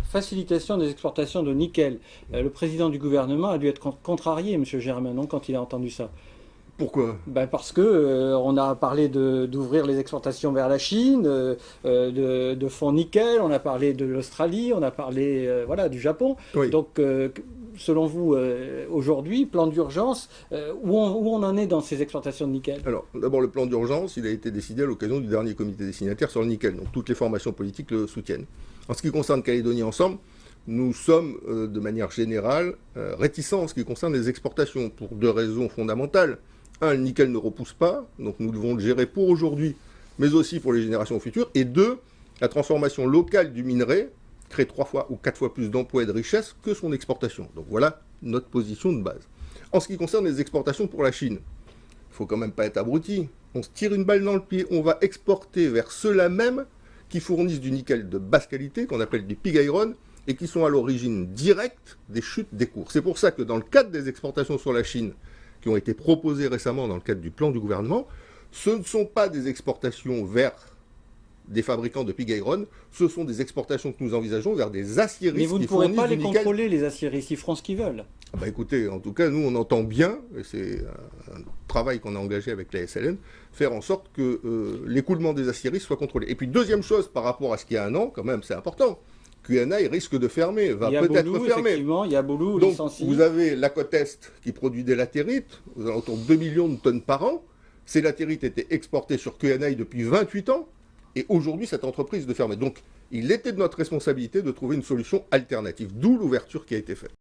facilitation des exportations de nickel. Le président du gouvernement a dû être contrarié, M. Germain, non, quand il a entendu ça. Pourquoi? Ben parce que on a parlé d'ouvrir les exportations vers la Chine, de fonds nickel, on a parlé de l'Australie, on a parlé voilà, du Japon. Oui. Donc, selon vous, aujourd'hui, plan d'urgence, où on en est dans ces exportations de nickel? Alors, d'abord, le plan d'urgence, il a été décidé à l'occasion du dernier comité des signataires sur le nickel. Donc, toutes les formations politiques le soutiennent. En ce qui concerne Calédonie Ensemble, nous sommes, de manière générale, réticents en ce qui concerne les exportations, pour deux raisons fondamentales. Un, le nickel ne repousse pas, donc nous devons le gérer pour aujourd'hui, mais aussi pour les générations futures. Et deux, la transformation locale du minerai crée 3 fois ou 4 fois plus d'emplois et de richesses que son exportation. Donc voilà notre position de base. En ce qui concerne les exportations pour la Chine, il ne faut quand même pas être abruti. On se tire une balle dans le pied, on va exporter vers ceux-là même qui fournissent du nickel de basse qualité, qu'on appelle du pig iron, et qui sont à l'origine directe des chutes des cours. C'est pour ça que dans le cadre des exportations sur la Chine, qui ont été proposées récemment dans le cadre du plan du gouvernement, ce ne sont pas des exportations vers des fabricants de pig iron, ce sont des exportations que nous envisageons vers des aciéristes. Mais vous ne qui pourrez fournissent pas du les nickel. contrôler, les aciéristes, ils feront ce qu'ils veulent. Ah bah écoutez, en tout cas, nous on entend bien, et c'est un travail qu'on a engagé avec la SLN, faire en sorte que l'écoulement des aciéristes soit contrôlé. Et puis deuxième chose par rapport à ce qu'il y a un an, quand même c'est important, QNI risque de fermer, va peut-être fermer. Effectivement, il y a Boulou, Donc licencie. vous avez la côte Est qui produit des latérites, aux alentours de 2 millions de tonnes par an. Ces latérites étaient exportées sur QNI depuis 28 ans, et aujourd'hui cette entreprise de fermer. Donc il était de notre responsabilité de trouver une solution alternative, d'où l'ouverture qui a été faite.